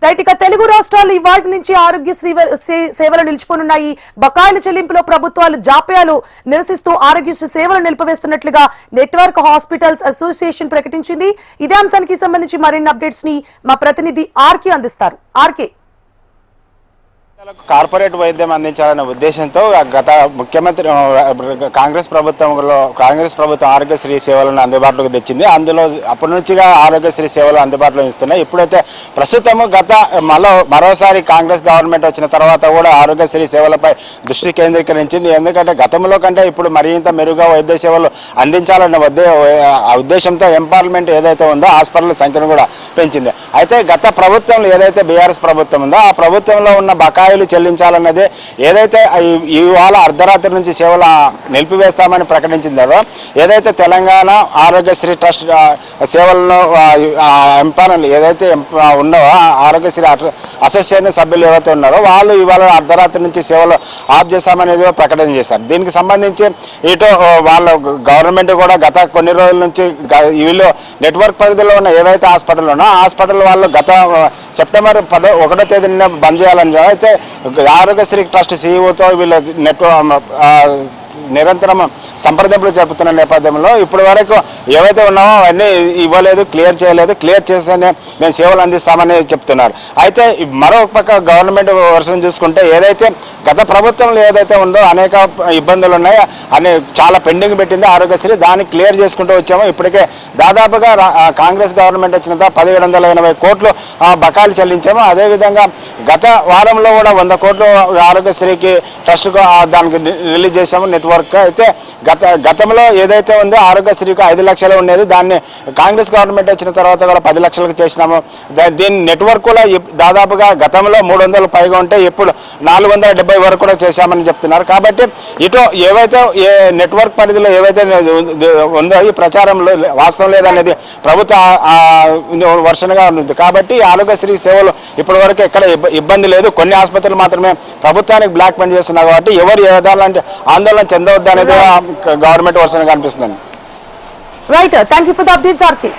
Right, ఇక తెలుగు రాష్ట్రాలు ఇవాటి నుంచి ఆరోగ్యశ్రీ సేవలు నిలిచిపోనున్నాయి. బకాయిల చెల్లింపులో ప్రభుత్వాలు జాప్యాలు నిరసిస్తూ ఆరోగ్యశ్రీ సేవలు నిలిపివేస్తున్నట్లుగా నెట్వర్క్ హాస్పిటల్స్ అసోసియేషన్ ప్రకటించింది. ఇదే అంశానికి సంబంధించి మరిన్ని అప్డేట్స్ ని మా ప్రతినిధి ఆర్కే అందిస్తారు. ఆర్కే, కార్పొరేట్ వైద్యం అందించాలనే ఉద్దేశంతో గత ముఖ్యమంత్రి కాంగ్రెస్ ప్రభుత్వం ఆరోగ్యశ్రీ సేవలను అందుబాటులోకి తెచ్చింది. అందులో అప్పటి నుంచిగా ఆరోగ్యశ్రీ సేవలు అందుబాటులో ఇస్తున్నాయి. ఇప్పుడైతే ప్రస్తుతము మరోసారి కాంగ్రెస్ గవర్నమెంట్ వచ్చిన తర్వాత కూడా ఆరోగ్యశ్రీ సేవలపై దృష్టి కేంద్రీకరించింది. ఎందుకంటే గతంలో కంటే ఇప్పుడు మరింత మెరుగ్గా వైద్య సేవలు అందించాలన్న ఉద్దేశంతో ఎంపావర్మెంట్ ఏదైతే ఉందో హాస్పిటల్ సంఖ్యను కూడా పెంచింది. అయితే గత ప్రభుత్వంలో ఏదైతే బీఆర్ఎస్ ప్రభుత్వం ఉందో ఆ ప్రభుత్వంలో ఉన్న బకాయిలు చెల్లించాలన్నదే ఏదైతే ఇవాళ అర్ధరాత్రి నుంచి సేవలు నిలిపివేస్తామని ప్రకటించిందో, ఏదైతే తెలంగాణ ఆరోగ్యశ్రీ ట్రస్ట్ సేవలను ఎంపానల్ ఏదైతే ఉన్నావో ఆరోగ్యశ్రీ అసోసియేషన్ సభ్యులు ఏవైతే ఉన్నారో వాళ్ళు ఇవాళ అర్ధరాత్రి నుంచి సేవలు ఆఫ్ చేస్తామనేది ప్రకటన చేశారు. దీనికి సంబంధించి ఇటు వాళ్ళ గవర్నమెంట్ కూడా గత కొన్ని రోజుల నుంచి వీళ్ళు నెట్వర్క్ పరిధిలో ఉన్న ఏవైతే హాస్పిటల్ ఉన్నాయో ఆ హాస్పిటల్ వాళ్ళు గత సెప్టెంబర్ 1వ తేదీన బంద్ చేయాలని అయితే ఆరోగ్యశ్రీ ట్రస్ట్ సీఈఓతో వీళ్ళు నిరంతరం సంప్రదింపులు జరుపుతున్న నేపథ్యంలో ఇప్పటి వరకు ఏవైతే ఉన్నామో అవన్నీ ఇవ్వలేదు, క్లియర్ చేయలేదు. క్లియర్ చేస్తేనే మేము సేవలు అందిస్తామని చెప్తున్నారు. అయితే మరో పక్క గవర్నమెంట్ వర్షన్ చూసుకుంటే ఏదైతే గత ప్రభుత్వంలో ఏదైతే ఉందో అనేక ఇబ్బందులు ఉన్నాయో అని చాలా పెండింగ్ పెట్టింది ఆరోగ్యశ్రీ. దాన్ని క్లియర్ చేసుకుంటూ వచ్చాము. ఇప్పటికే దాదాపుగా కాంగ్రెస్ గవర్నమెంట్ వచ్చిన 1780 కోట్లు బకాయిలు చెల్లించాము. అదేవిధంగా గత వారంలో కూడా 100 కోట్లు ఆరోగ్యశ్రీకి ట్రస్ట్కు దానికి రిలీజ్ చేసాము నెట్వర్క్. అయితే గతంలో ఏదైతే ఉందో ఆరోగ్యశ్రీకి 5 లక్షలు ఉండేది, దాన్ని కాంగ్రెస్ గవర్నమెంట్ వచ్చిన తర్వాత కూడా 10 లక్షలకు చేసినాము. దీని నెట్వర్క్ కూడా దాదాపుగా గతంలో 300 పైగా ఉంటే ఇప్పుడు 470 వరకు కూడా చేశామని చెప్తున్నారు. కాబట్టి ఇటు ఏవైతే నెట్వర్క్ పరిధిలో ఏవైతే ఉందో ఈ ప్రచారంలో వాస్తవం లేదనేది ప్రభుత్వ వర్షన్గా ఉంది. కాబట్టి ఆరోగ్యశ్రీ సేవలు ఇప్పటి వరకు ఎక్కడ ఇబ్బంది లేదు. కొన్ని ఆసుపత్రులు మాత్రమే ప్రభుత్వానికి బ్లాక్ పని చేస్తున్నారు. కాబట్టి ఎవరు ఏ విధాలంటే ఆందోళన చెందవద్దు అనేది గవర్నమెంట్ వర్షన్గా అనిపిస్తుంది. Right, thank you for the updates RK.